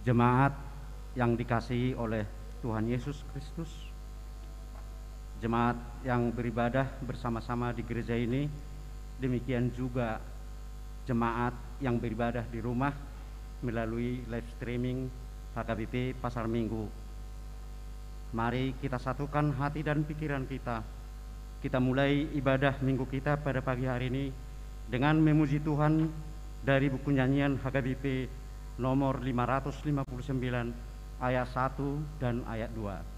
Jemaat yang dikasihi oleh Tuhan Yesus Kristus, jemaat yang beribadah bersama-sama di gereja ini, demikian juga jemaat yang beribadah di rumah melalui live streaming HKBP Pasar Minggu. Mari kita satukan hati dan pikiran kita. Kita mulai ibadah minggu kita pada pagi hari ini dengan memuji Tuhan dari buku nyanyian HKBP nomor 559 ayat 1 dan ayat 2.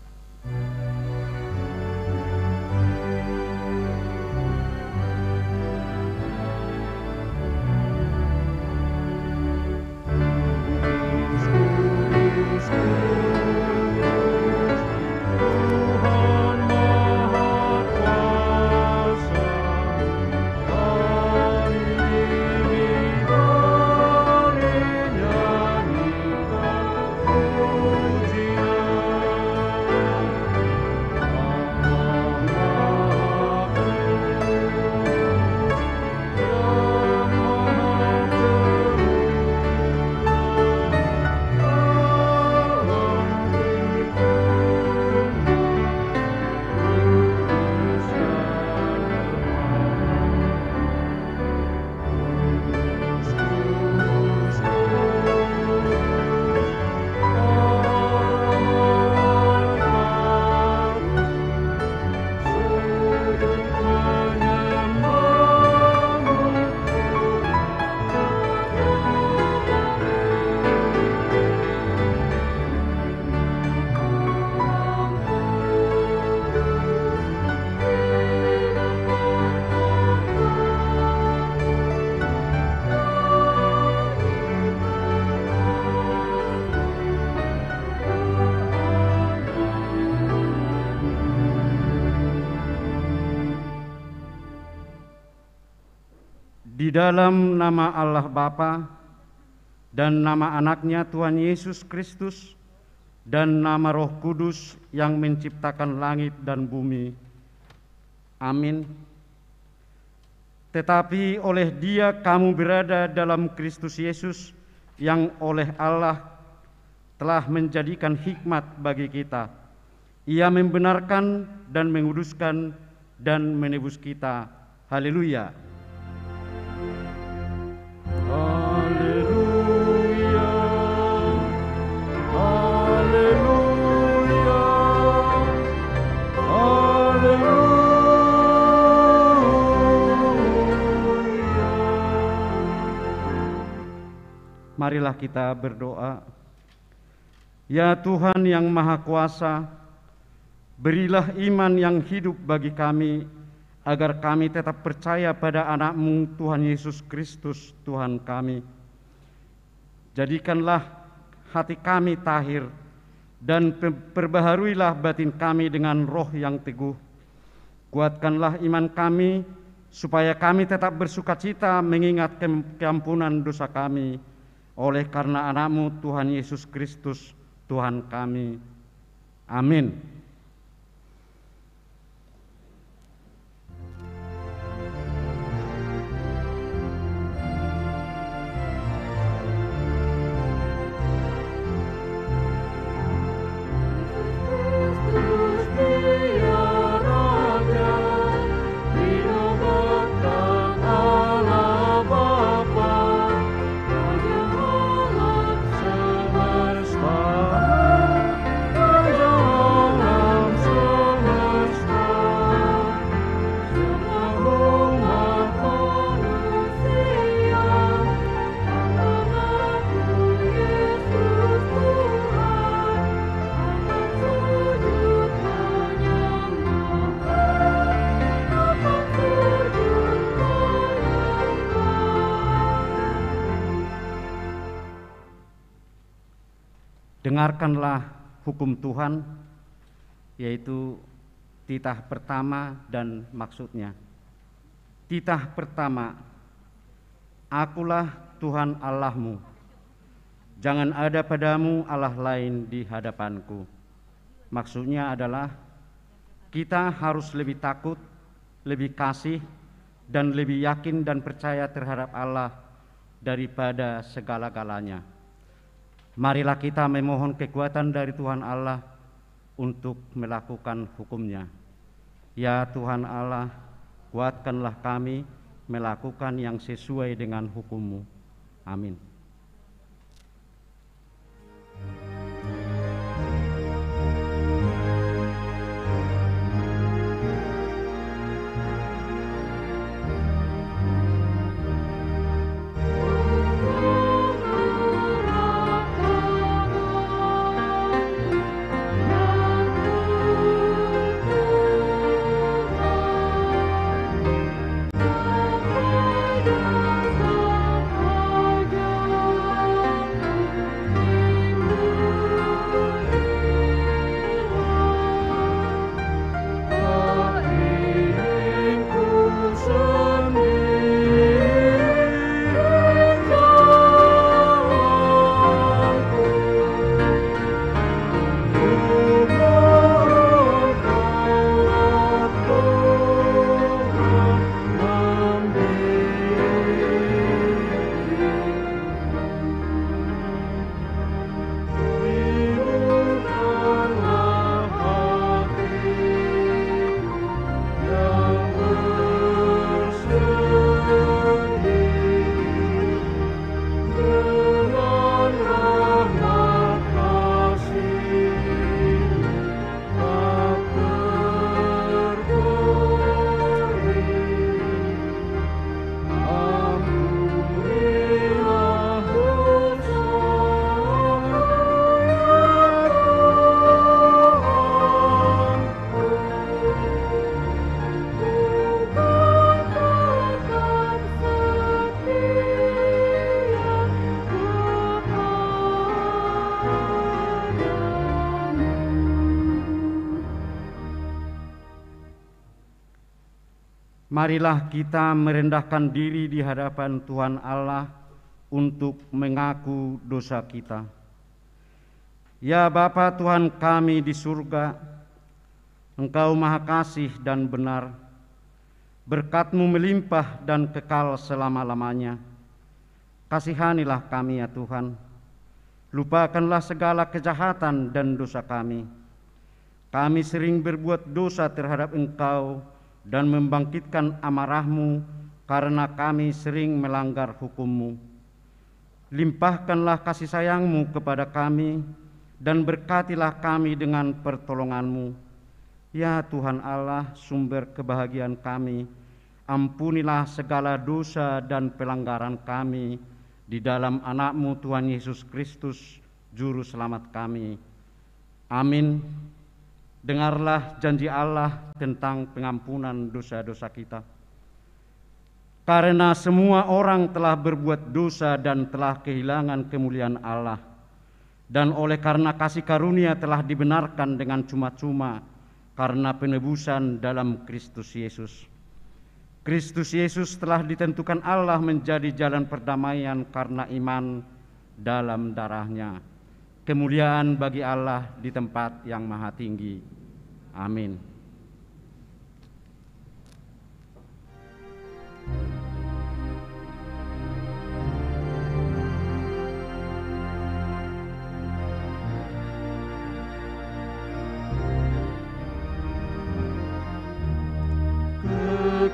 Di dalam nama Allah Bapa dan nama anaknya Tuhan Yesus Kristus dan nama Roh Kudus yang menciptakan langit dan bumi. Amin. Tetapi oleh Dia kamu berada dalam Kristus Yesus yang oleh Allah telah menjadikan hikmat bagi kita. Ia membenarkan dan menguduskan dan menebus kita. Haleluya. Haleluya, haleluya, haleluya. Marilah kita berdoa. Ya Tuhan yang Maha Kuasa, berilah iman yang hidup bagi kami, agar kami tetap percaya pada anak-Mu Tuhan Yesus Kristus Tuhan kami. Jadikanlah hati kami tahir dan perbaharuilah batin kami dengan roh yang teguh. Kuatkanlah iman kami supaya kami tetap bersukacita mengingat keampunan dosa kami oleh karena anak-Mu Tuhan Yesus Kristus Tuhan kami. Amin. Dengarkanlah hukum Tuhan, yaitu titah pertama dan maksudnya. Titah pertama, Akulah Tuhan Allahmu, jangan ada padamu Allah lain di hadapanku. Maksudnya adalah kita harus lebih takut, lebih kasih, dan lebih yakin dan percaya terhadap Allah daripada segala-galanya. Marilah kita memohon kekuatan dari Tuhan Allah untuk melakukan hukum-Nya. Ya Tuhan Allah, kuatkanlah kami melakukan yang sesuai dengan hukum-Mu. Amin. Marilah kita merendahkan diri di hadapan Tuhan Allah untuk mengaku dosa kita. Ya Bapa Tuhan kami di surga, Engkau Maha Kasih dan benar, berkat-Mu melimpah dan kekal selama-lamanya. Kasihanilah kami ya Tuhan, lupakanlah segala kejahatan dan dosa kami. Kami sering berbuat dosa terhadap Engkau dan membangkitkan amarah-Mu karena kami sering melanggar hukum-Mu. Limpahkanlah kasih sayang-Mu kepada kami dan berkatilah kami dengan pertolongan-Mu. Ya Tuhan Allah, sumber kebahagiaan kami, ampunilah segala dosa dan pelanggaran kami di dalam anak-Mu Tuhan Yesus Kristus, Juru Selamat kami. Amin. Dengarlah janji Allah tentang pengampunan dosa-dosa kita. Karena semua orang telah berbuat dosa dan telah kehilangan kemuliaan Allah, dan oleh karena kasih karunia telah dibenarkan dengan cuma-cuma karena penebusan dalam Kristus Yesus. Kristus Yesus telah ditentukan Allah menjadi jalan perdamaian karena iman dalam darah-Nya. Kemuliaan bagi Allah di tempat yang maha tinggi. Amin.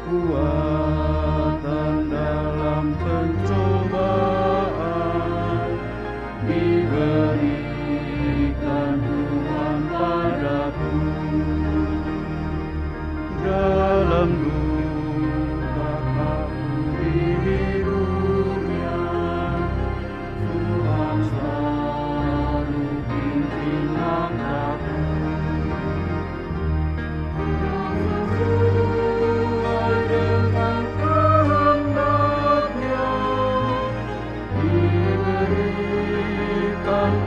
Kekuatan dalam pencobaan diberikan Tuhan padaku. Dalam duka aku dihidupnya, Tuhan selalu pimpin langkahku. Sesuai dengan kehendak-Nya, diberikan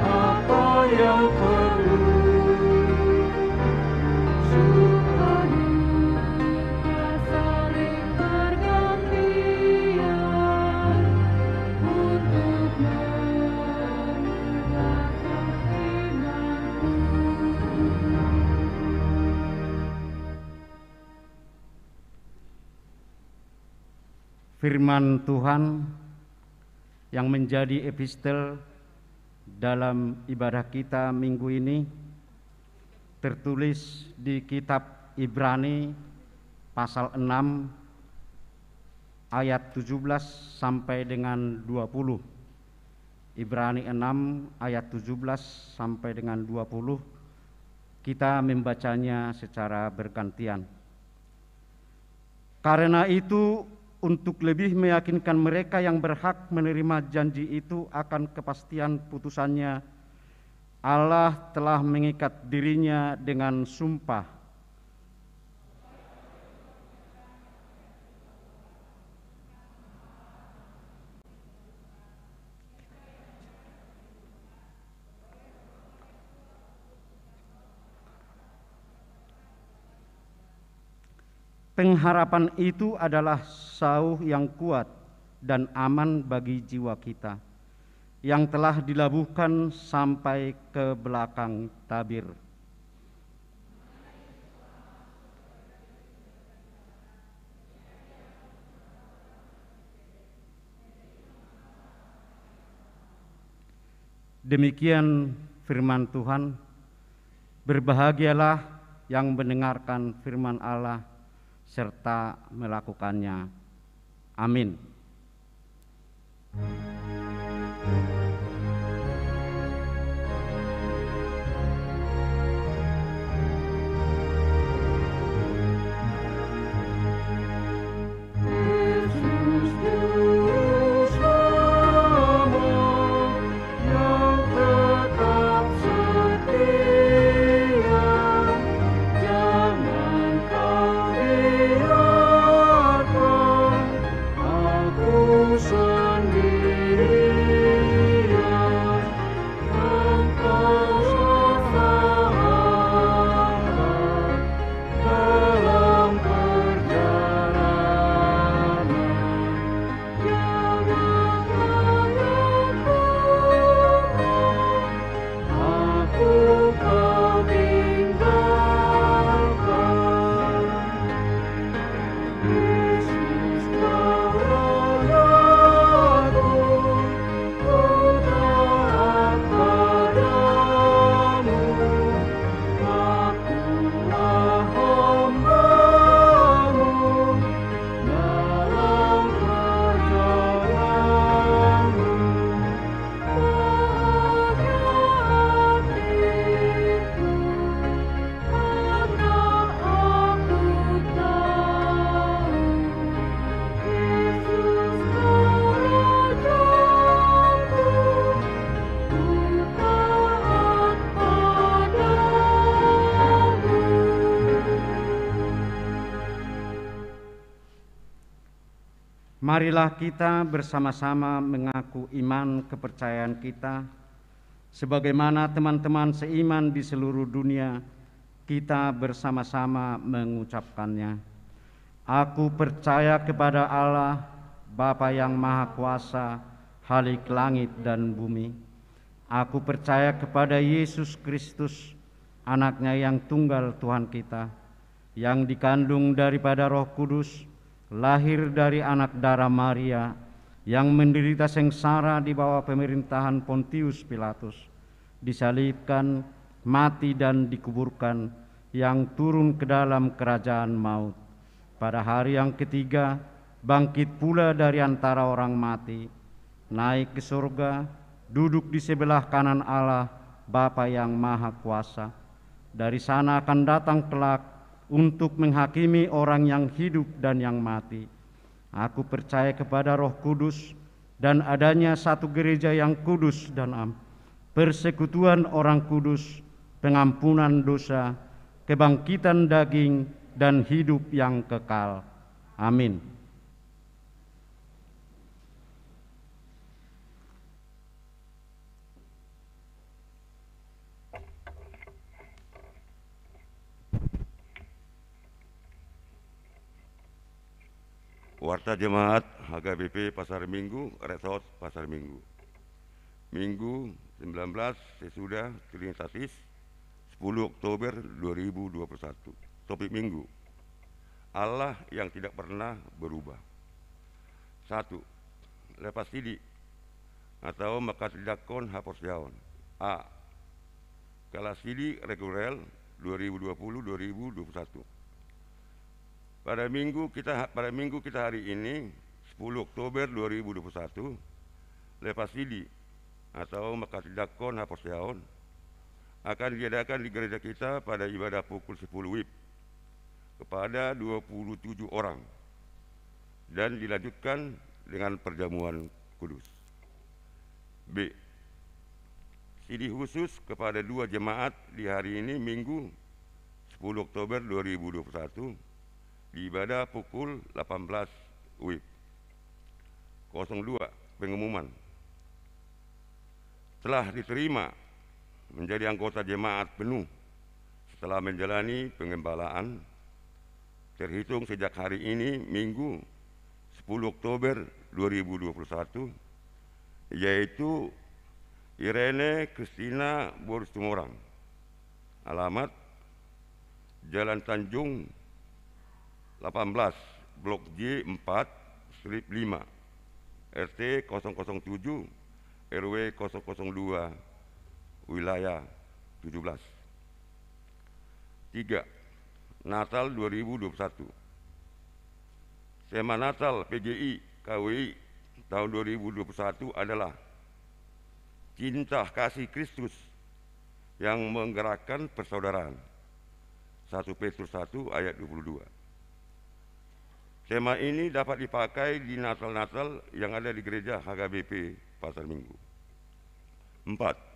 apa yang perlu. Firman Tuhan yang menjadi epistel dalam ibadah kita minggu ini tertulis di kitab Ibrani pasal 6 ayat 17 sampai dengan 20. Ibrani 6 ayat 17 sampai dengan 20. Kita membacanya secara bergantian. Karena itu, untuk lebih meyakinkan mereka yang berhak menerima janji itu akan kepastian putusannya, Allah telah mengikat dirinya dengan sumpah. Pengharapan itu adalah sauh yang kuat dan aman bagi jiwa kita, yang telah dilabuhkan sampai ke belakang tabir. Demikian firman Tuhan. Berbahagialah yang mendengarkan firman Allah serta melakukannya. Amin. Marilah kita bersama-sama mengaku iman kepercayaan kita, sebagaimana teman-teman seiman di seluruh dunia, kita bersama-sama mengucapkannya. Aku percaya kepada Allah, Bapa yang Maha Kuasa, Khalik langit dan bumi. Aku percaya kepada Yesus Kristus, Anaknya yang tunggal Tuhan kita, yang dikandung daripada Roh Kudus, lahir dari anak darah Maria, yang menderita sengsara di bawah pemerintahan Pontius Pilatus, disalibkan, mati dan dikuburkan, yang turun ke dalam kerajaan maut. Pada hari yang ketiga, bangkit pula dari antara orang mati, naik ke surga, duduk di sebelah kanan Allah, Bapa yang Maha Kuasa. Dari sana akan datang kelak untuk menghakimi orang yang hidup dan yang mati. Aku percaya kepada Roh Kudus dan adanya satu gereja yang kudus dan persekutuan orang kudus, pengampunan dosa, kebangkitan daging, dan hidup yang kekal. Amin. Warta Jemaat HKBP Pasar Minggu, Resort Pasar Minggu. Minggu 19 sesudah Trinitatis 10 Oktober 2021. Topik Minggu, Allah yang tidak pernah berubah. 1. Lepas sidik, atau Makatidakon Haporsiaon. A. Kelas Sili Reguler 2020-2021. Pada minggu kita hari ini 10 Oktober 2021, lepas Sili atau Makatidakon Haporsiaon akan diadakan di gereja kita pada ibadah pukul 10 WIB kepada 27 orang dan dilanjutkan dengan perjamuan kudus. B. Sili khusus kepada 2 jemaat di hari ini Minggu 10 Oktober 2021 di ibadah pukul 18 WIB. 02. Pengumuman. Telah diterima menjadi anggota jemaat penuh setelah menjalani pengembalaan terhitung sejak hari ini Minggu 10 Oktober 2021, yaitu Irene Kristina Boris Tumorang, alamat Jalan Tanjung 18, Blok J 4, Strip 5, RT 007, RW 002, Wilayah 17. 3. Natal 2021. Tema Natal PGI KWI tahun 2021 adalah Cinta Kasih Kristus yang menggerakkan persaudaraan. 1 Petrus 1 ayat 22. Tema ini dapat dipakai di Natal-Natal yang ada di gereja HKBP Pasar Minggu. 4.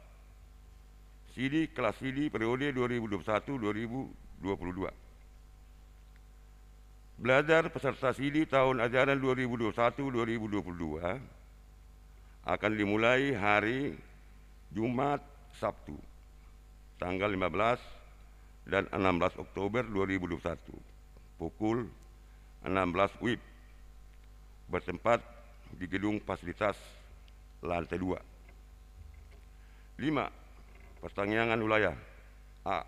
Sili kelas Sili periode 2021-2022. Belajar peserta Sili tahun ajaran 2021-2022 akan dimulai hari Jumat Sabtu tanggal 15 dan 16 Oktober 2021 pukul 16 WIB bertempat di gedung fasilitas lantai 2. 5. Pertanggungan wilayah. A.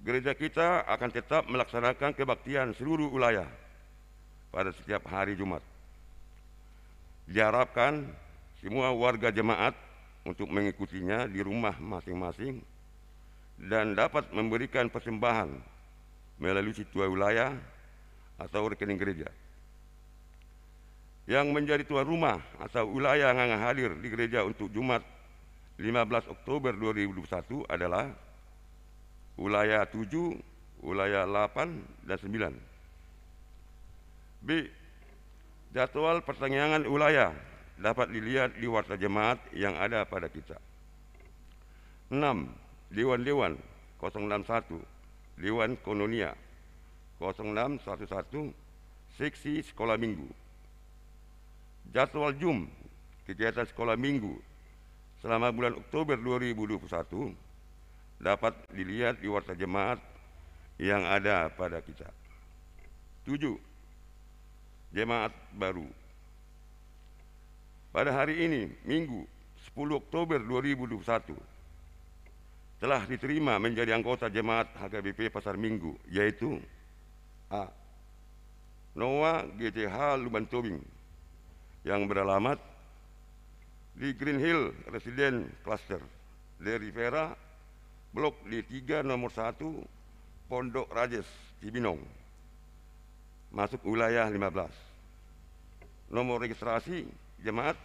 Gereja kita akan tetap melaksanakan kebaktian seluruh wilayah pada setiap hari Jumat. Diharapkan semua warga jemaat untuk mengikutinya di rumah masing-masing dan dapat memberikan persembahan melalui situa wilayah atau rekening gereja. Yang menjadi tuan rumah atau wilayah yang hadir di gereja untuk Jumat 15 Oktober 2021 adalah wilayah 7, wilayah 8, dan 9. B. Jadwal pertanggungan wilayah dapat dilihat di warta jemaat yang ada pada kita. 6. Dewan-Dewan 061, Dewan Kononia 0611, Seksi Sekolah Minggu. Jadwal Jum kegiatan sekolah minggu selama bulan Oktober 2021 dapat dilihat di warta jemaat yang ada pada kita. 7. Jemaat baru. Pada hari ini, Minggu 10 Oktober 2021, telah diterima menjadi anggota jemaat HKBP Pasar Minggu, yaitu A. Noah GCH Lubantobing yang beralamat di Green Hill Resident Cluster, De Rivera, Blok D3 nomor 1, Pondok Rajes, Cibinong, masuk wilayah 15. Nomor registrasi jemaat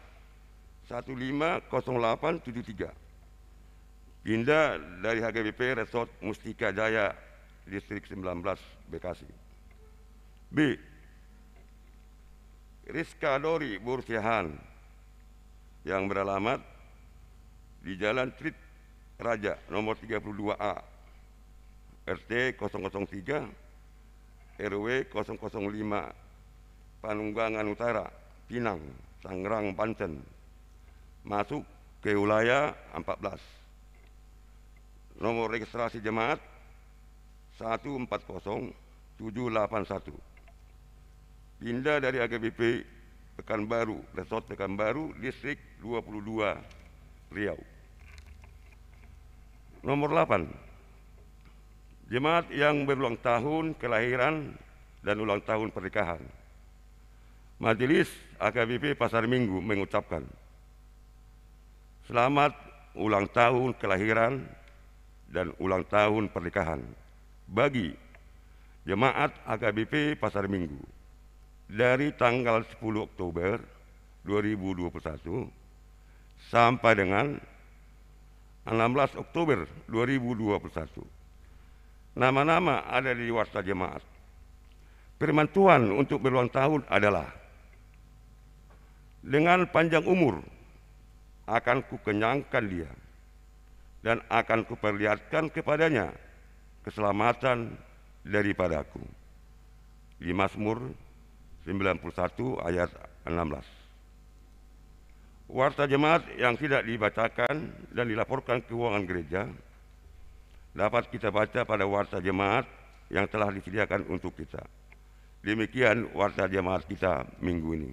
150873. Pindah dari HKBP Resort Mustika Jaya, Distrik 19, Bekasi. B. Rizka Dori Bursiahan yang beralamat di Jalan Trit Raja nomor 32A, RT 003, RW 005, Panunggangan Utara, Pinang, Tangerang, Banten, masuk ke wilayah 14. Nomor registrasi jemaat 140781. Pindah dari HKBP Pekanbaru, Resort Pekanbaru, Distrik 22, Riau. Nomor 8. Jemaat yang berulang tahun kelahiran dan ulang tahun pernikahan. Majelis AKBP Pasar Minggu mengucapkan selamat ulang tahun kelahiran dan ulang tahun pernikahan bagi Jemaat AKBP Pasar Minggu dari tanggal 10 Oktober 2021 sampai dengan 16 Oktober 2021. Nama-nama ada di warta jemaat. Firman Tuhan untuk berulang tahun adalah, dengan panjang umur akan kukenyangkan dia dan akan kuperlihatkan kepadanya keselamatan daripadaku. Di Mazmur 91 ayat 16. Warta jemaat yang tidak dibacakan dan dilaporkan ke keuangan gereja dapat kita baca pada warta jemaat yang telah disediakan untuk kita. Demikian warta jemaat kita minggu ini.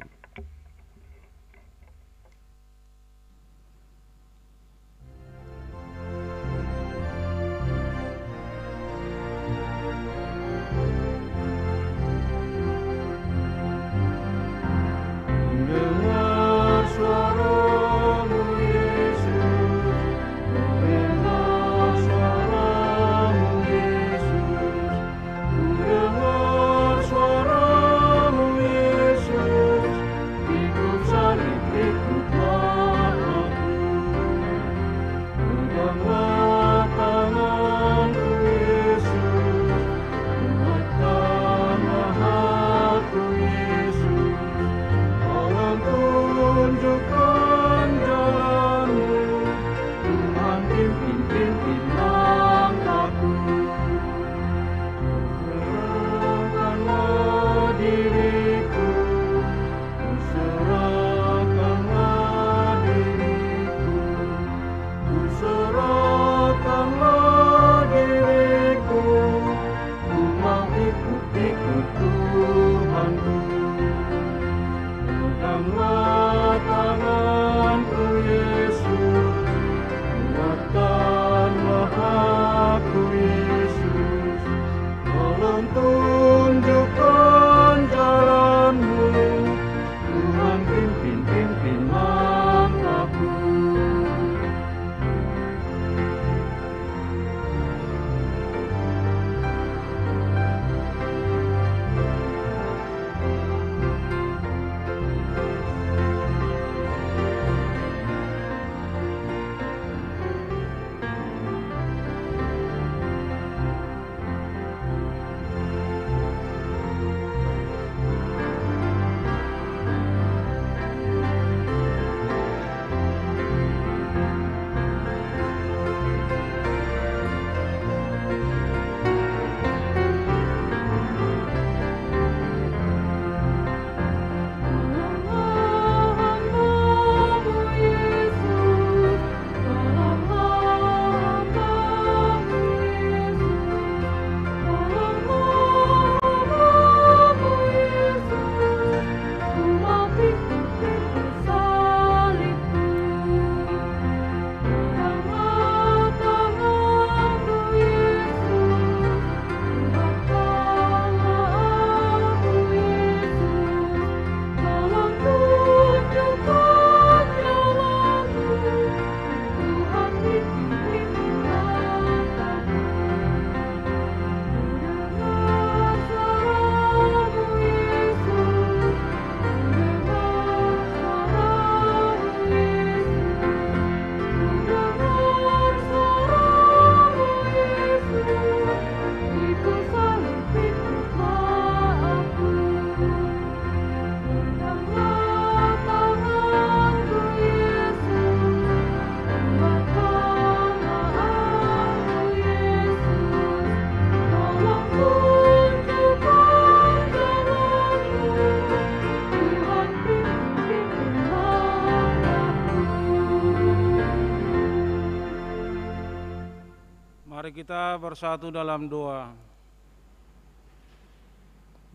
Mari kita bersatu dalam doa.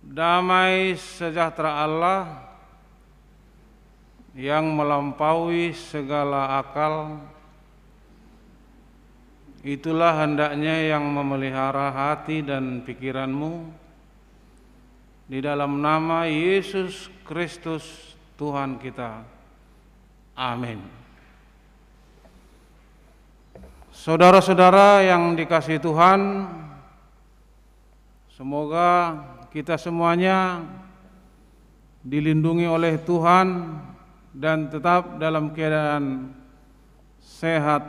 Damai sejahtera Allah yang melampaui segala akal, itulah hendaknya yang memelihara hati dan pikiranmu di dalam nama Yesus Kristus Tuhan kita. Amin. Saudara-saudara yang dikasihi Tuhan, semoga kita semuanya dilindungi oleh Tuhan dan tetap dalam keadaan sehat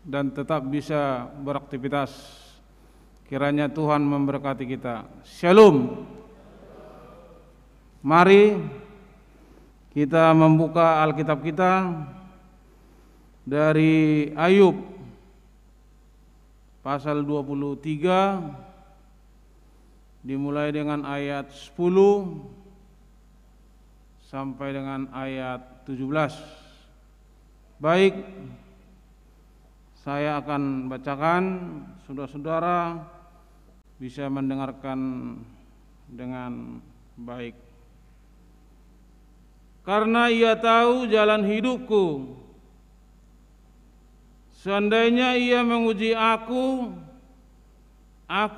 dan tetap bisa beraktivitas. Kiranya Tuhan memberkati kita. Shalom. Mari kita membuka Alkitab kita dari Ayub pasal 23 dimulai dengan ayat 10 sampai dengan ayat 17. Baik, saya akan bacakan, saudara-saudara bisa mendengarkan dengan baik. Karena ia tahu jalan hidupku, seandainya ia menguji aku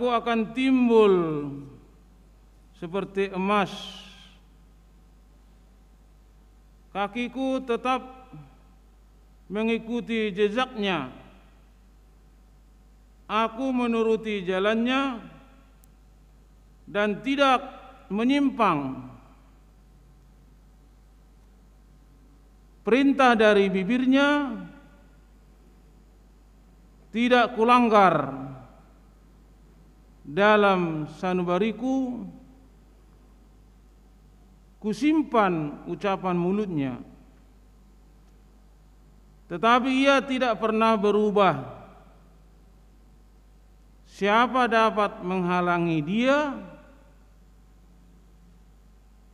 akan timbul seperti emas. Kakiku tetap mengikuti jejaknya. Aku menuruti jalannya dan tidak menyimpang. Perintah dari bibirnya tidak kulanggar. Dalam sanubariku kusimpan ucapan mulutnya. Tetapi ia tidak pernah berubah. Siapa dapat menghalangi dia?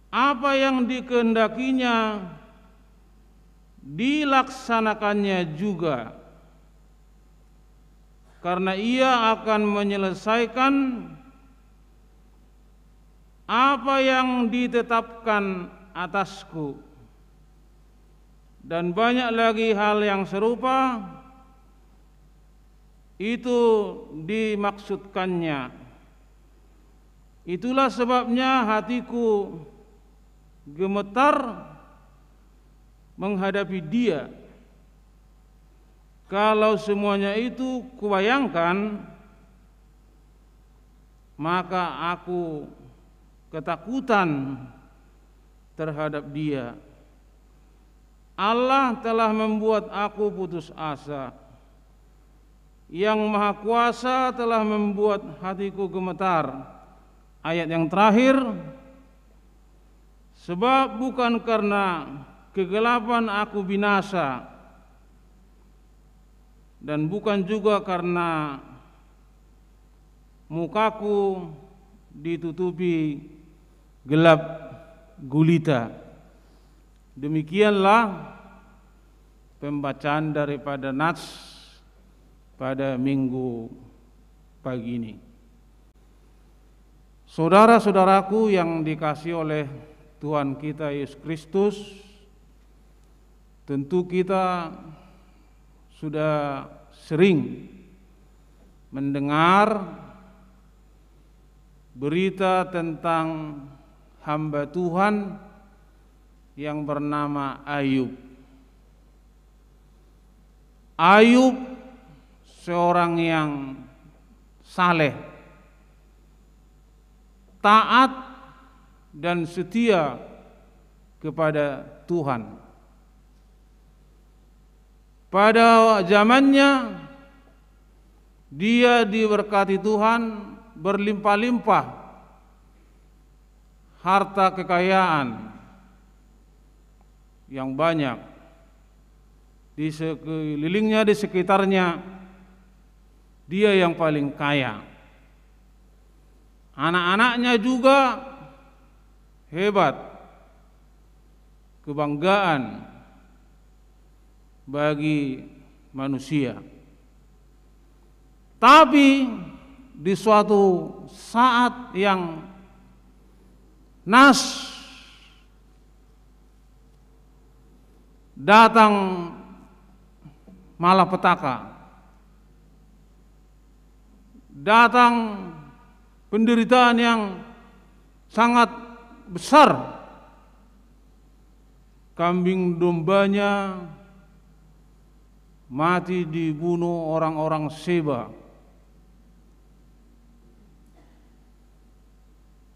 Apa yang dikehendakinya dilaksanakannya juga, karena ia akan menyelesaikan apa yang ditetapkan atasku. Dan banyak lagi hal yang serupa itu dimaksudkannya. Itulah sebabnya hatiku gemetar menghadapi dia. Kalau semuanya itu kubayangkan, maka aku ketakutan terhadap dia. Allah telah membuat aku putus asa. Yang Maha Kuasa telah membuat hatiku gemetar. Ayat yang terakhir, sebab bukan karena kegelapan aku binasa, dan bukan juga karena mukaku ditutupi gelap gulita. Demikianlah pembacaan daripada Nats pada minggu pagi ini. Saudara-saudaraku yang dikasihi oleh Tuhan kita Yesus Kristus, tentu kita sudah sering mendengar berita tentang hamba Tuhan yang bernama Ayub. Ayub seorang yang saleh, taat dan setia kepada Tuhan. Pada zamannya dia diberkati Tuhan berlimpah-limpah harta kekayaan yang banyak. Di sekelilingnya, di sekitarnya, dia yang paling kaya. Anak-anaknya juga hebat, kebanggaan bagi manusia. Tapi di suatu saat yang nas datang malapetaka, datang penderitaan yang sangat besar. Kambing dombanya mati dibunuh orang-orang Seba.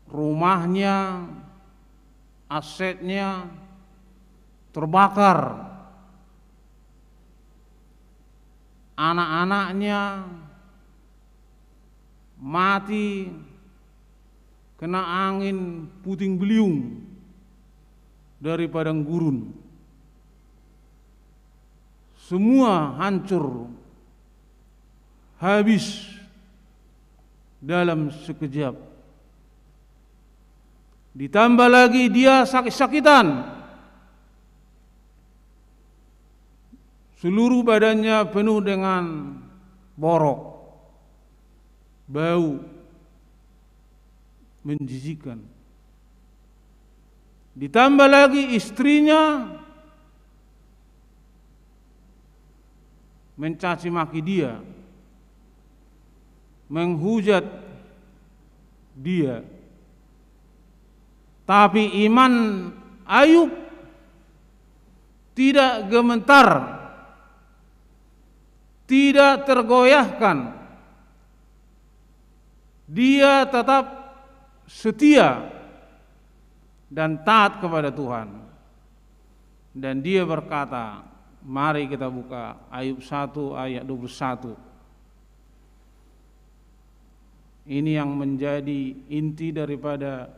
Rumahnya, asetnya terbakar. Anak-anaknya mati kena angin puting beliung dari padang gurun. Semua hancur, habis dalam sekejap. Ditambah lagi dia sakit-sakitan. Seluruh badannya penuh dengan borok, bau, menjijikkan. Ditambah lagi istrinya mencaci maki dia, menghujat dia. Tapi iman Ayub tidak gemetar, tidak tergoyahkan. Dia tetap setia dan taat kepada Tuhan. Dan dia berkata, mari kita buka Ayub 1 ayat 21. Ini yang menjadi inti daripada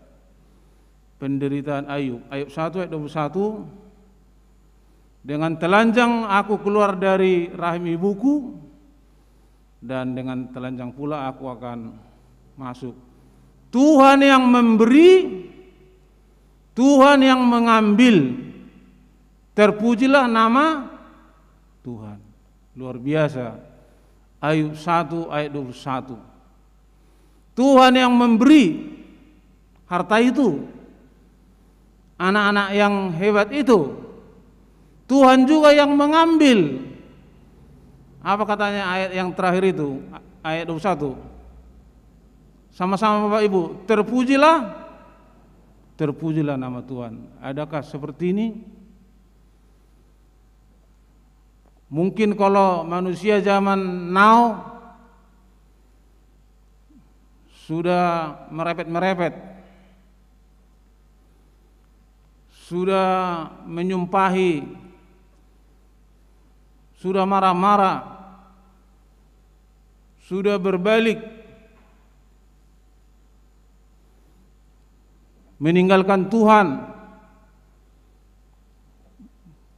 penderitaan Ayub. Ayub 1 ayat 21. Dengan telanjang aku keluar dari rahim ibuku, dan dengan telanjang pula aku akan masuk. Tuhan yang memberi, Tuhan yang mengambil. Terpujilah nama Tuhan. Luar biasa. Ayub 1 ayat 21. Tuhan yang memberi harta itu, anak-anak yang hebat itu. Tuhan juga yang mengambil. Apa katanya ayat yang terakhir itu? Ayat 21. Sama-sama Bapak Ibu, terpujilah nama Tuhan. Adakah seperti ini? Mungkin kalau manusia zaman now sudah merepet-merepet, sudah menyumpahi, sudah marah-marah, sudah berbalik, meninggalkan Tuhan,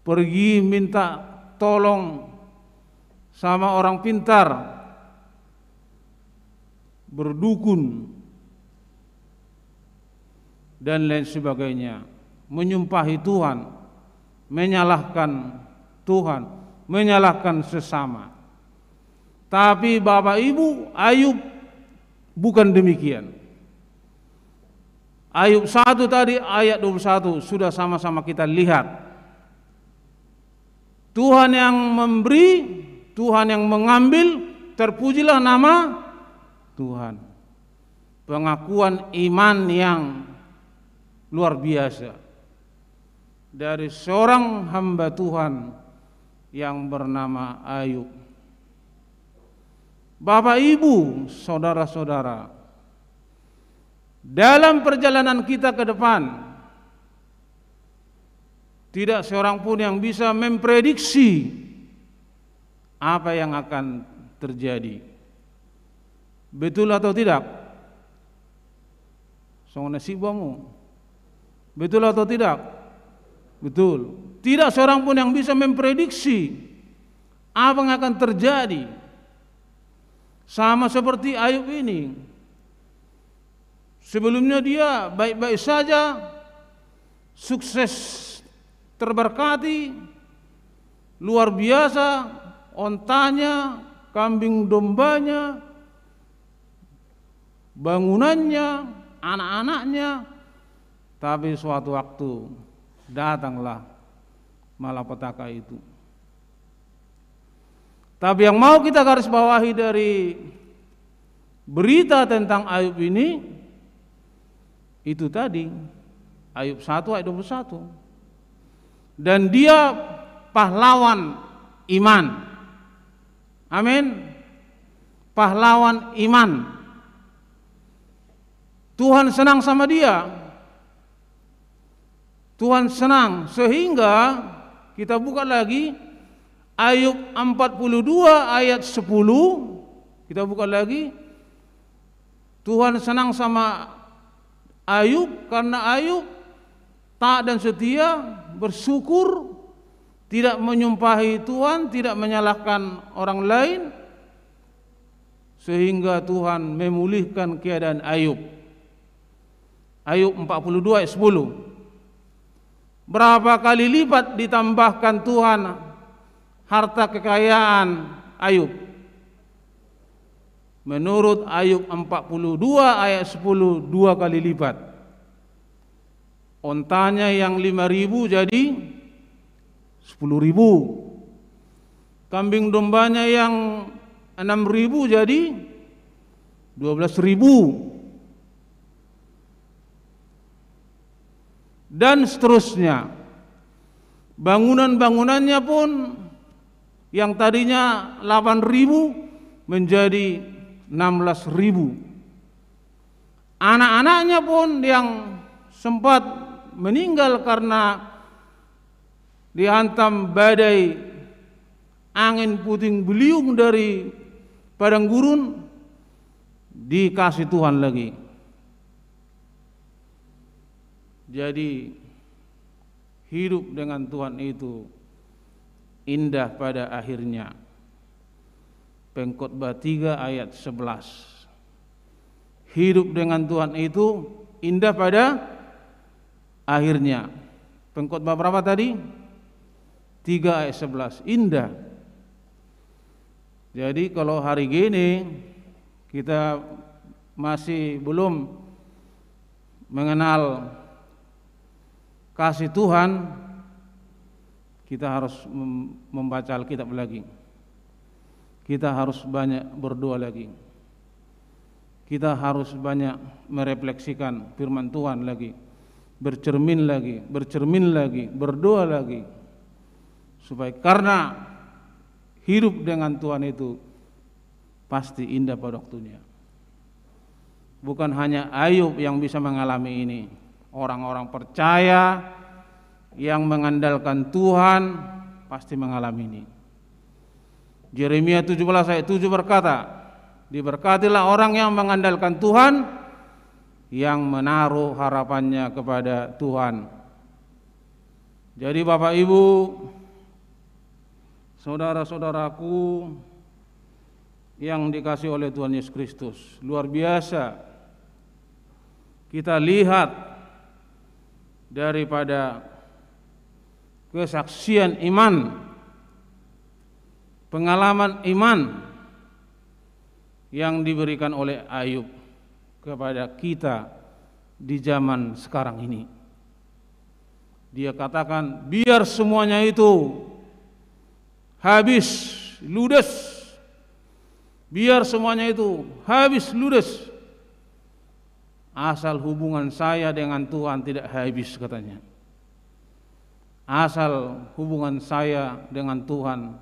pergi minta tolong sama orang pintar, berdukun, dan lain sebagainya, menyumpahi Tuhan, menyalahkan Tuhan, menyalahkan sesama. Tapi Bapak Ibu, Ayub bukan demikian. Ayub 1 tadi ayat 21 sudah sama-sama kita lihat. Tuhan yang memberi, Tuhan yang mengambil, terpujilah nama Tuhan. Pengakuan iman yang luar biasa dari seorang hamba Tuhan yang bernama Ayub. Bapak Ibu, saudara-saudara, dalam perjalanan kita ke depan, tidak seorang pun yang bisa memprediksi apa yang akan terjadi. Betul atau tidak? Soalnya sibamu. Betul atau tidak? Betul. Tidak seorang pun yang bisa memprediksi apa yang akan terjadi. Sama seperti Ayub ini. Sebelumnya dia baik-baik saja, sukses, terberkati, luar biasa, ontanya, kambing dombanya, bangunannya, anak-anaknya. Tapi suatu waktu datanglah malapetaka itu. Tapi yang mau kita garis bawahi dari berita tentang Ayub ini, Itu tadi Ayub 1 ayat 21. Dan dia pahlawan iman. Amin. Pahlawan iman. Tuhan senang sama dia. Tuhan senang, sehingga kita buka lagi Ayub 42 ayat 10. Kita buka lagi. Tuhan senang sama Ayub karena Ayub taat dan setia, bersyukur, tidak menyumpahi Tuhan, tidak menyalahkan orang lain, sehingga Tuhan memulihkan keadaan Ayub. Ayub 42 ayat 10. Berapa kali lipat ditambahkan Tuhan harta kekayaan Ayub? Menurut Ayub 42 ayat 10, 2 kali lipat. Ontanya yang 5.000 jadi 10.000. Kambing dombanya yang 6.000 jadi 12.000. Dan seterusnya. Bangunan-bangunannya pun yang tadinya 8.000 menjadi 16.000. Anak-anaknya pun yang sempat meninggal karena dihantam badai angin puting beliung dari padang gurun, dikasih Tuhan lagi. Jadi hidup dengan Tuhan itu indah pada akhirnya. Pengkhotbah 3 ayat 11. Hidup dengan Tuhan itu indah pada akhirnya. Pengkhotbah berapa tadi? 3 ayat 11. Indah. Jadi kalau hari gini kita masih belum mengenal kasih Tuhan, kita harus membaca Alkitab lagi. Kita harus banyak berdoa lagi. Kita harus banyak merefleksikan firman Tuhan lagi. Bercermin lagi, berdoa lagi. Supaya karena hidup dengan Tuhan itu pasti indah pada waktunya. Bukan hanya Ayub yang bisa mengalami ini. Orang-orang percaya yang mengandalkan Tuhan pasti mengalami ini. Yeremia 17 ayat 7 berkata, diberkatilah orang yang mengandalkan Tuhan, yang menaruh harapannya kepada Tuhan. Jadi Bapak Ibu, saudara-saudaraku yang dikasihi oleh Tuhan Yesus Kristus, luar biasa kita lihat daripada kesaksian iman, pengalaman iman yang diberikan oleh Ayub kepada kita di zaman sekarang ini. Dia katakan, biar semuanya itu habis, ludes. Biar semuanya itu habis, ludes. Asal hubungan saya dengan Tuhan tidak habis, katanya. Asal hubungan saya dengan Tuhan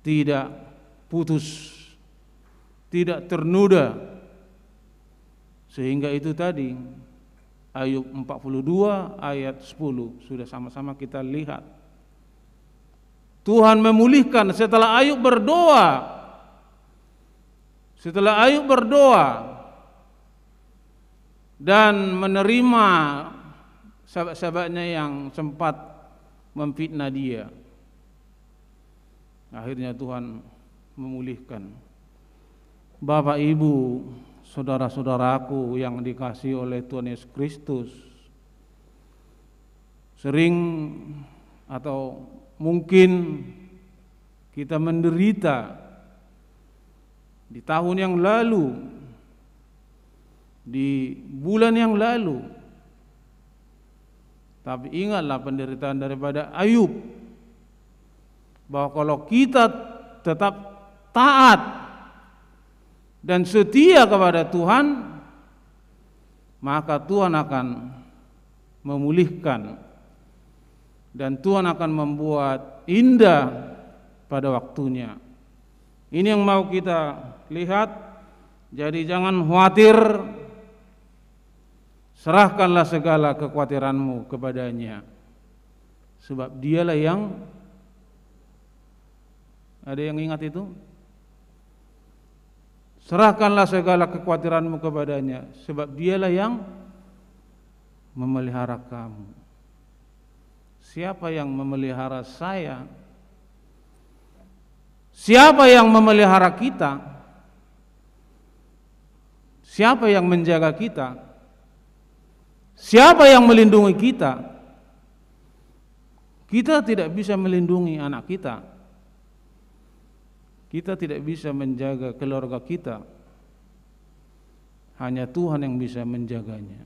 tidak putus, tidak ternoda. Sehingga itu tadi Ayub 42 ayat 10 sudah sama-sama kita lihat. Tuhan memulihkan setelah Ayub berdoa. Setelah Ayub berdoa dan menerima sahabat-sahabatnya yang sempat memfitnah dia, akhirnya Tuhan memulihkan. Bapak Ibu, saudara-saudaraku yang dikasihi oleh Tuhan Yesus Kristus, sering atau mungkin kita menderita di tahun yang lalu, di bulan yang lalu. Tapi ingatlah penderitaan daripada Ayub, bahwa kalau kita tetap taat dan setia kepada Tuhan, maka Tuhan akan memulihkan dan Tuhan akan membuat indah pada waktunya. Ini yang mau kita lihat. Jadi jangan khawatir, serahkanlah segala kekhawatiranmu kepadanya, sebab dialah yang, ada yang ingat itu? Serahkanlah segala kekhawatiranmu kepadanya, sebab dialah yang memelihara kamu. Siapa yang memelihara saya? Siapa yang memelihara kita? Siapa yang menjaga kita? Siapa yang melindungi kita? Kita tidak bisa melindungi anak kita. Kita tidak bisa menjaga keluarga kita. Hanya Tuhan yang bisa menjaganya.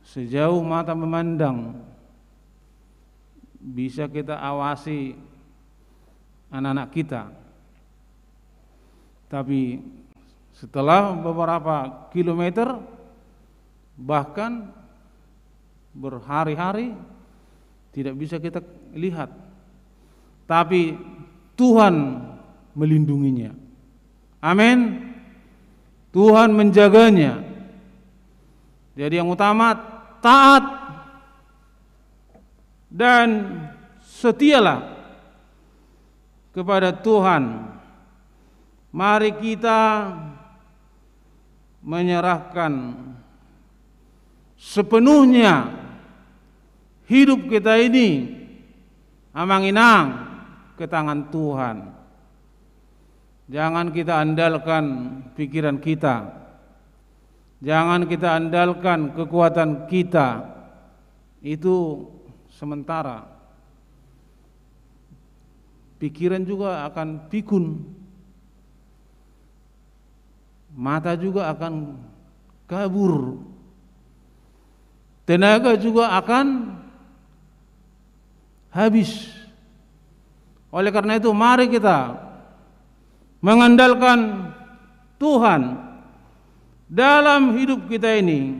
Sejauh mata memandang, bisa kita awasi anak-anak kita. Tapi setelah beberapa kilometer, bahkan berhari-hari, tidak bisa kita lihat. Tapi Tuhan melindunginya. Amin. Tuhan menjaganya. Jadi yang utama, taat dan setialah kepada Tuhan. Mari kita menyerahkan sepenuhnya hidup kita ini amang-inang ke tangan Tuhan. Jangan kita andalkan pikiran kita, jangan kita andalkan kekuatan kita, itu sementara. Pikiran juga akan pikun, mata juga akan kabur, tenaga juga akan habis. Oleh karena itu mari kita mengandalkan Tuhan dalam hidup kita ini.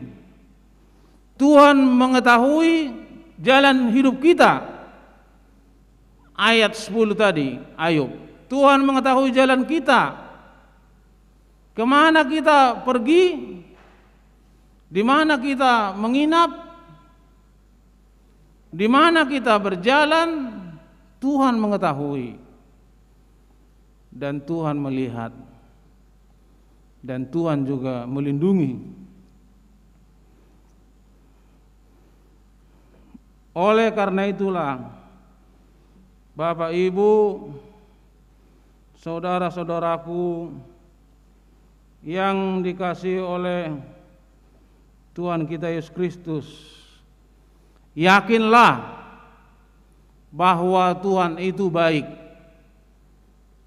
Tuhan mengetahui jalan hidup kita. Ayat 10 tadi, Ayub. Tuhan mengetahui jalan kita. Kemana kita pergi, di mana kita menginap, di mana kita berjalan, Tuhan mengetahui. Dan Tuhan melihat. Dan Tuhan juga melindungi. Oleh karena itulah, Bapak Ibu, saudara-saudaraku yang dikasihi oleh Tuhan kita Yesus Kristus, yakinlah bahwa Tuhan itu baik.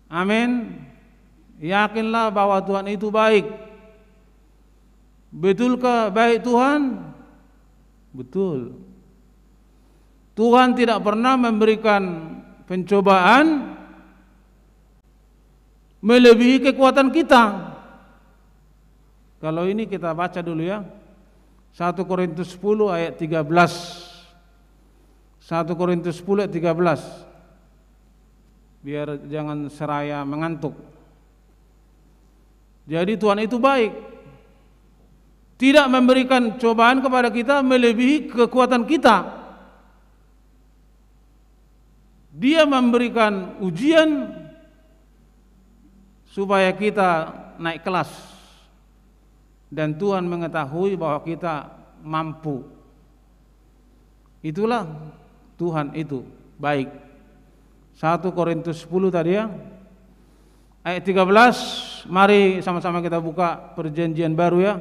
Amin. Yakinlah bahwa Tuhan itu baik. Betulkah baik Tuhan? Betul. Tuhan tidak pernah memberikan pencobaan melebihi kekuatan kita. Kalau ini kita baca dulu ya. 1 Korintus 10 ayat 13. 1 Korintus 10 ayat 13. Biar jangan seraya mengantuk. Jadi Tuhan itu baik. Tidak memberikan cobaan kepada kita melebihi kekuatan kita. Dia memberikan ujian supaya kita naik kelas. Dan Tuhan mengetahui bahwa kita mampu. Itulah Tuhan itu baik. 1 Korintus 10 tadi ya. Ayat 13. Mari sama-sama kita buka perjanjian baru ya.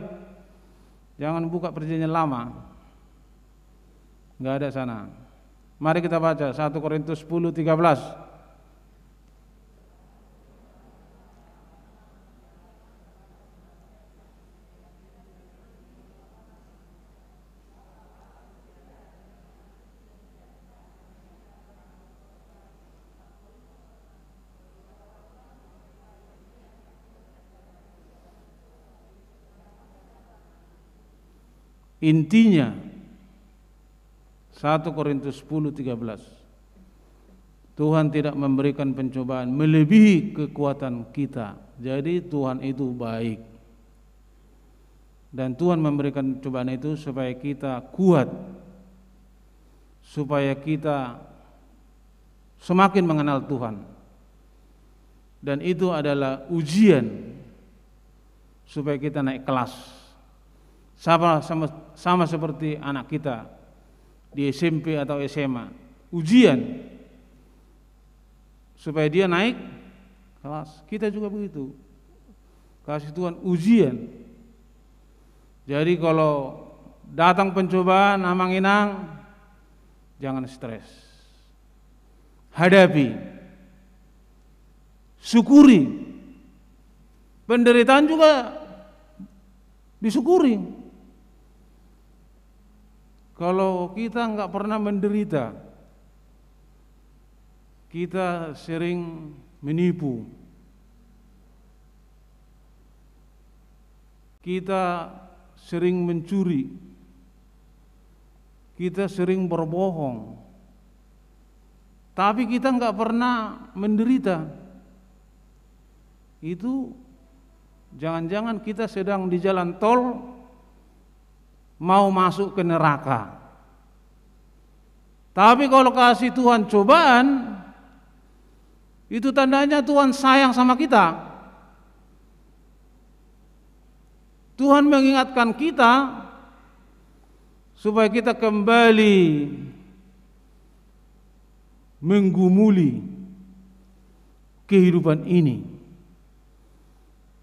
Jangan buka perjanjian lama. Enggak ada sana. Mari kita baca 1 Korintus 10, 13. Intinya 1 Korintus 10:13, Tuhan tidak memberikan pencobaan melebihi kekuatan kita. Jadi Tuhan itu baik, dan Tuhan memberikan cobaan itu supaya kita kuat, supaya kita semakin mengenal Tuhan. Dan itu adalah ujian supaya kita naik kelas, sama seperti anak kita di SMP atau SMA, ujian supaya dia naik kelas. Kita juga begitu, kasih Tuhan ujian. Jadi kalau datang pencobaan amang-inang, jangan stres, hadapi, syukuri. Penderitaan juga disyukuri. Kalau kita enggak pernah menderita, kita sering menipu, kita sering mencuri, kita sering berbohong, tapi kita enggak pernah menderita. Itu jangan-jangan kita sedang di jalan tol mau masuk ke neraka. Tapi kalau kasih Tuhan cobaan, itu tandanya Tuhan sayang sama kita. Tuhan mengingatkan kita supaya kita kembali menggumuli kehidupan ini,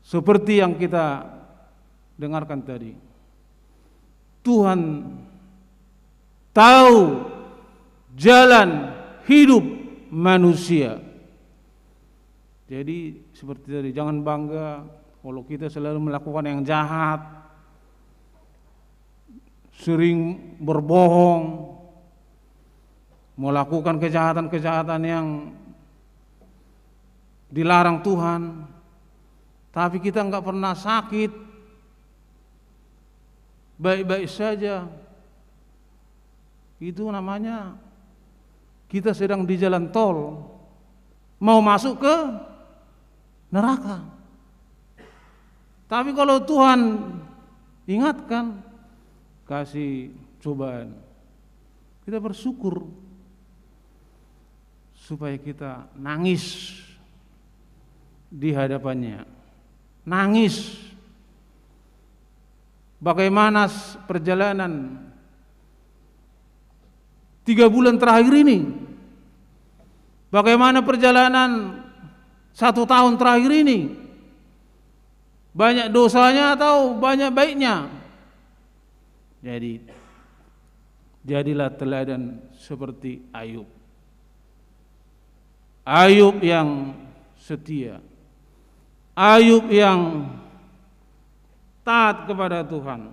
seperti yang kita dengarkan tadi. Tuhan tahu jalan hidup manusia. Jadi seperti tadi, jangan bangga kalau kita selalu melakukan yang jahat, sering berbohong, melakukan kejahatan-kejahatan yang dilarang Tuhan, tapi kita enggak pernah sakit, baik-baik saja. Itu namanya kita sedang di jalan tol, mau masuk ke neraka. Tapi kalau Tuhan ingatkan, kasih cobaan, kita bersyukur supaya kita nangis di hadapannya. Nangis. Bagaimana perjalanan 3 bulan terakhir ini? Bagaimana perjalanan 1 tahun terakhir ini? Banyak dosanya atau banyak baiknya? Jadi, jadilah teladan seperti Ayub. Ayub yang setia, Ayub yang taat kepada Tuhan.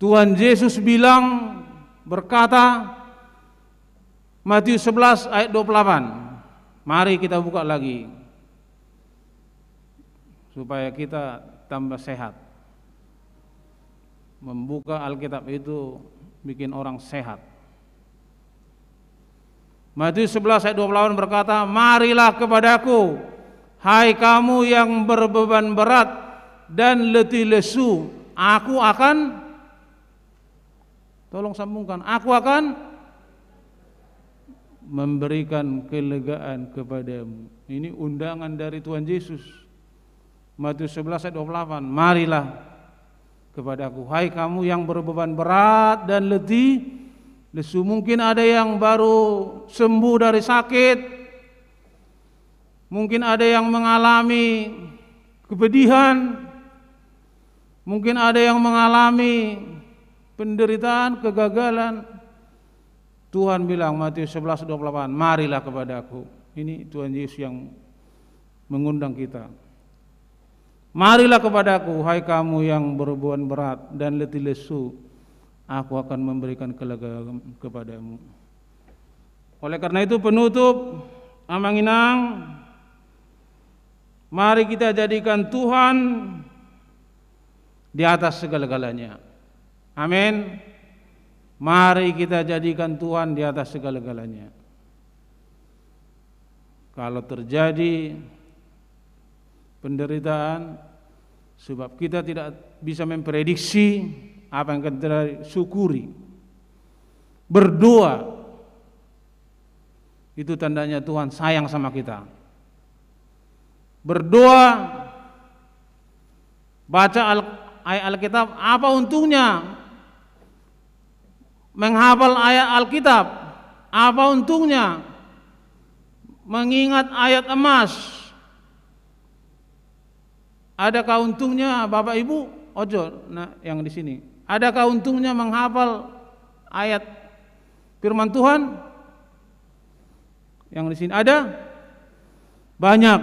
Tuhan Yesus bilang, berkata, Matius 11 ayat 28. Mari kita buka lagi supaya kita tambah sehat. Membuka Alkitab itu bikin orang sehat. Matius 11 ayat 28 berkata, marilah kepadaku, hai kamu yang berbeban berat dan letih lesu, aku akan, tolong sambungkan, aku akan memberikan kelegaan kepadamu. Ini undangan dari Tuhan Yesus. Matius 11 ayat 28, marilah kepadaku, hai kamu yang berbeban berat dan letih lesu. Mungkin ada yang baru sembuh dari sakit, mungkin ada yang mengalami kepedihan, mungkin ada yang mengalami penderitaan, kegagalan. Tuhan bilang, Matius 11:28, marilah kepadaku. Ini Tuhan Yesus yang mengundang kita. Marilah kepadaku, hai kamu yang berbeban berat dan letih lesu, aku akan memberikan kelegaan kepadamu. Oleh karena itu, penutup Amanginang, mari kita jadikan Tuhan di atas segala-galanya. Amin. Mari kita jadikan Tuhan di atas segala-galanya. Kalau terjadi penderitaan, sebab kita tidak bisa memprediksi apa yang akan terjadi, syukuri. Berdoa, itu tandanya Tuhan sayang sama kita. Berdoa, baca ayat Alkitab, apa untungnya menghafal ayat Alkitab? Apa untungnya mengingat ayat emas? Adakah untungnya Bapak Ibu? Ojo, nah yang di sini. Adakah untungnya menghafal ayat firman Tuhan? Yang di sini ada? Banyak.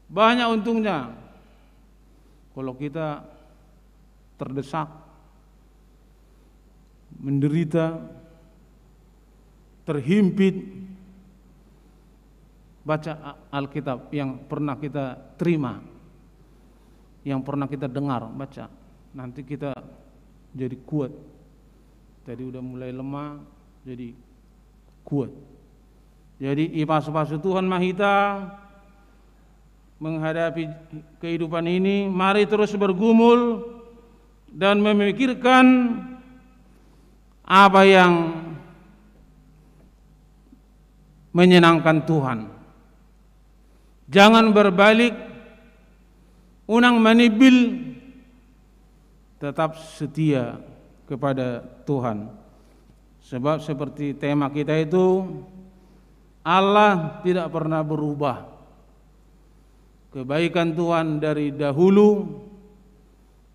Banyak untungnya. Kalau kita terdesak, menderita, terhimpit, baca Alkitab yang pernah kita terima, yang pernah kita dengar, baca. Nanti kita jadi kuat. Tadi udah mulai lemah, jadi kuat. Jadi ipas-pasu Tuhan Mahita menghadapi kehidupan ini, mari terus bergumul dan memikirkan apa yang menyenangkan Tuhan. Jangan berbalik, unang manibil, tetap setia kepada Tuhan. Sebab seperti tema kita itu, Allah tidak pernah berubah. Kebaikan Tuhan dari dahulu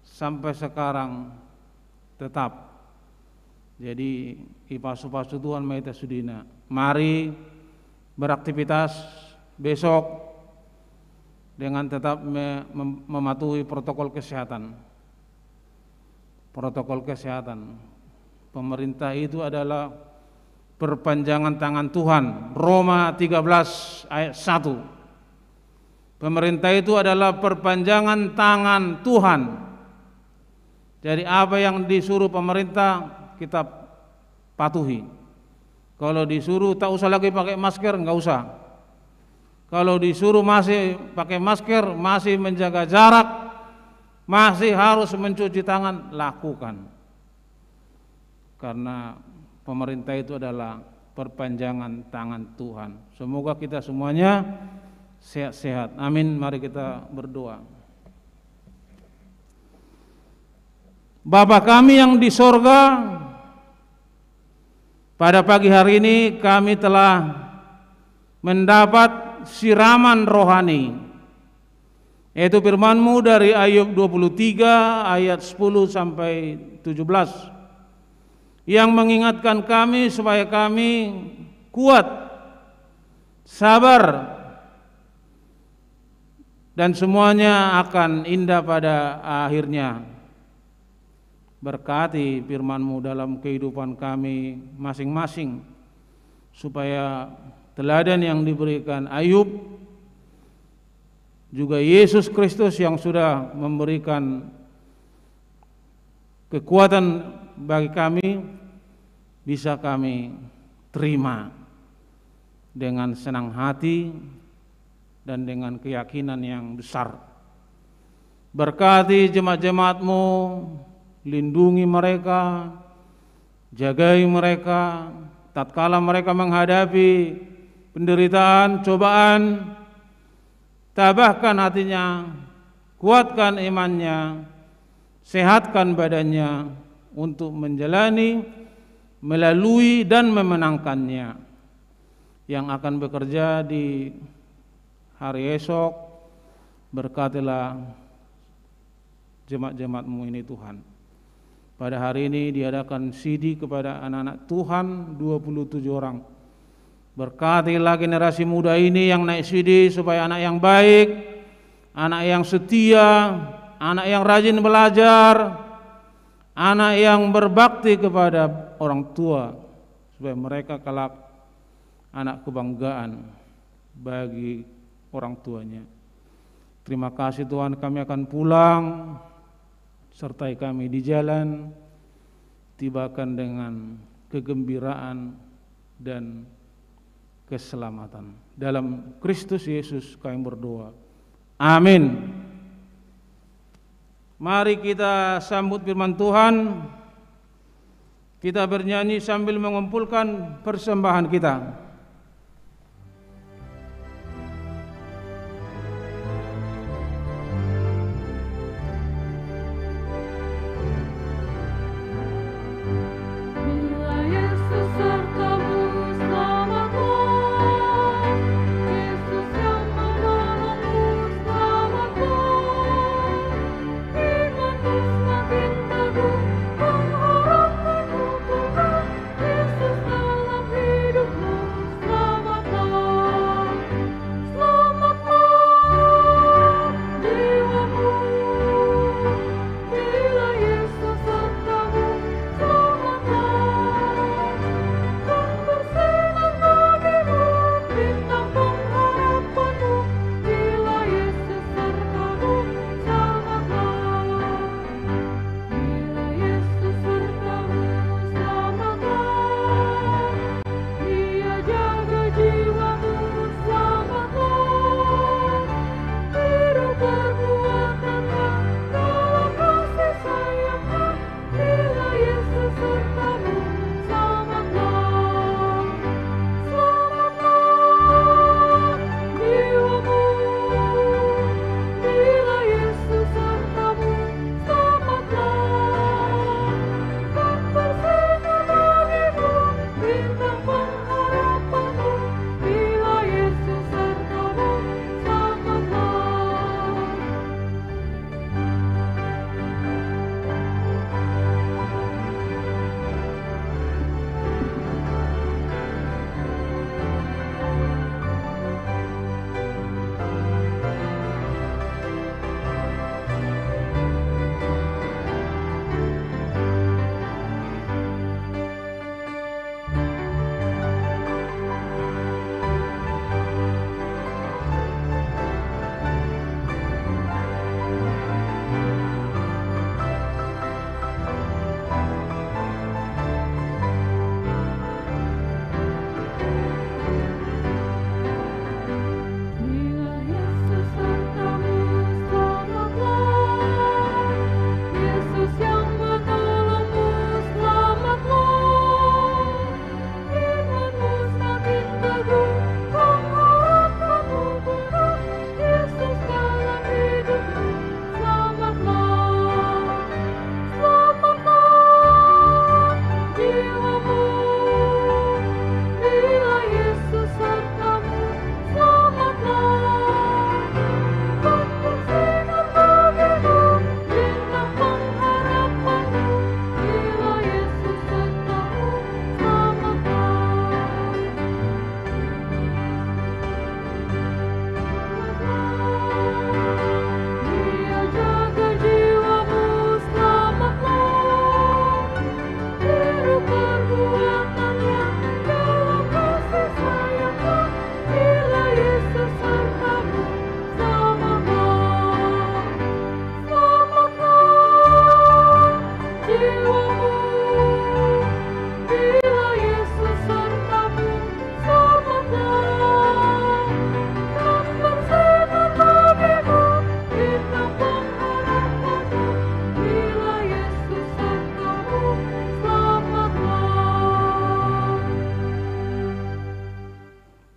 sampai sekarang tetap. Jadi ipasu-pasu Tuhan Mahita Sudina, mari beraktivitas besok dengan tetap mematuhi protokol kesehatan. Protokol kesehatan. Pemerintah itu adalah perpanjangan tangan Tuhan. Roma 13 ayat 1. Pemerintah itu adalah perpanjangan tangan Tuhan. Jadi apa yang disuruh pemerintah kita patuhi. Kalau disuruh tak usah lagi pakai masker, enggak usah. Kalau disuruh masih pakai masker, masih menjaga jarak, masih harus mencuci tangan, lakukan. Karena pemerintah itu adalah perpanjangan tangan Tuhan. Semoga kita semuanya sehat-sehat. Amin. Mari kita berdoa. Bapa kami yang di sorga, pada pagi hari ini kami telah mendapat siraman rohani, yaitu firman-Mu dari Ayub 23 ayat 10 sampai 17, yang mengingatkan kami supaya kami kuat, sabar, dan semuanya akan indah pada akhirnya. Berkati firman-Mu dalam kehidupan kami masing-masing, supaya teladan yang diberikan Ayub, juga Yesus Kristus yang sudah memberikan kekuatan bagi kami, bisa kami terima dengan senang hati dan dengan keyakinan yang besar. Berkati jemaat-jemaat-Mu, lindungi mereka, jagai mereka, tatkala mereka menghadapi penderitaan, cobaan, tabahkan hatinya, kuatkan imannya, sehatkan badannya untuk menjalani, melalui dan memenangkannya. Yang akan bekerja di hari esok, berkatilah jemaat-jemaat-Mu ini Tuhan. Pada hari ini diadakan CD kepada anak-anak Tuhan 27 orang. Berkatilah generasi muda ini yang naik CD supaya anak yang baik, anak yang setia, anak yang rajin belajar, anak yang berbakti kepada orang tua, supaya mereka kelak anak kebanggaan bagi orang tuanya. Terima kasih Tuhan, kami akan pulang, sertai kami di jalan, tibakan dengan kegembiraan dan keselamatan. Dalam Kristus Yesus kami berdoa. Amin. Mari kita sambut firman Tuhan. Kita bernyanyi sambil mengumpulkan persembahan kita.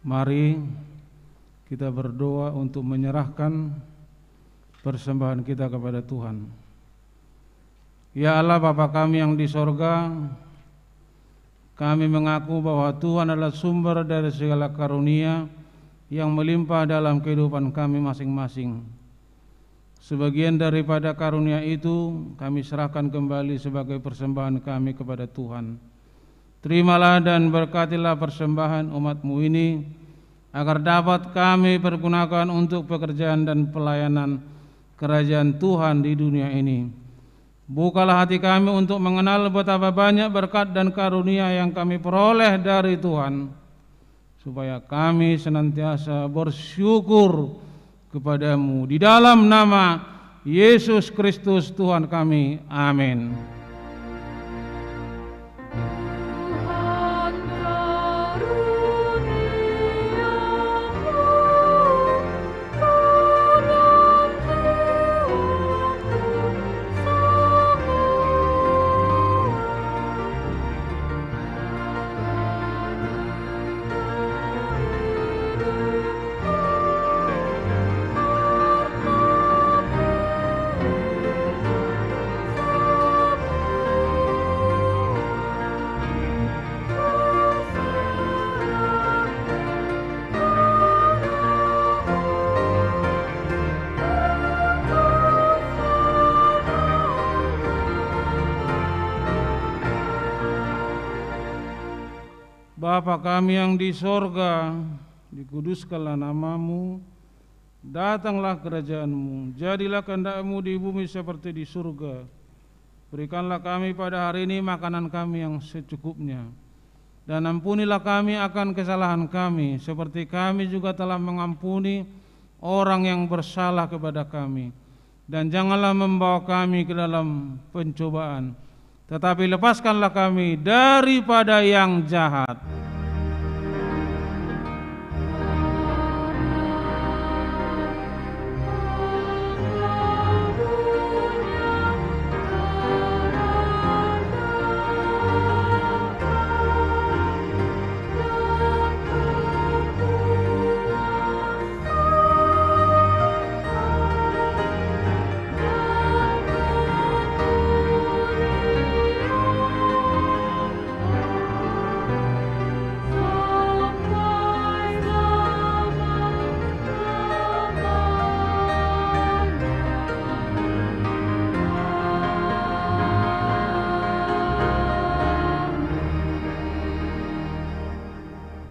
Mari kita berdoa untuk menyerahkan persembahan kita kepada Tuhan. Ya Allah Bapa kami yang di sorga, kami mengaku bahwa Tuhan adalah sumber dari segala karunia yang melimpah dalam kehidupan kami masing-masing. Sebagian daripada karunia itu kami serahkan kembali sebagai persembahan kami kepada Tuhan. Terimalah dan berkatilah persembahan umat-Mu ini, agar dapat kami pergunakan untuk pekerjaan dan pelayanan kerajaan Tuhan di dunia ini. Bukalah hati kami untuk mengenal betapa banyak berkat dan karunia yang kami peroleh dari Tuhan, supaya kami senantiasa bersyukur kepadamu. Di dalam nama Yesus Kristus Tuhan kami. Amin. Bapa kami yang di sorga, dikuduskanlah namamu, datanglah kerajaanmu, jadilah kehendak-mu di bumi seperti di surga. Berikanlah kami pada hari ini makanan kami yang secukupnya, dan ampunilah kami akan kesalahan kami, seperti kami juga telah mengampuni orang yang bersalah kepada kami. Dan janganlah membawa kami ke dalam pencobaan, tetapi lepaskanlah kami daripada yang jahat.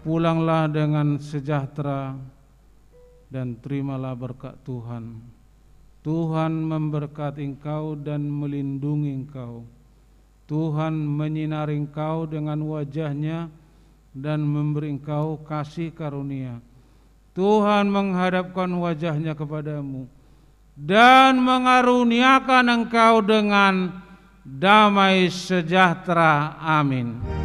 Pulanglah dengan sejahtera dan terimalah berkat Tuhan. Tuhan memberkati engkau dan melindungi engkau. Tuhan menyinari engkau dengan wajah-Nya dan memberi engkau kasih karunia. Tuhan menghadapkan wajah-Nya kepadamu dan mengaruniakan engkau dengan damai sejahtera. Amin.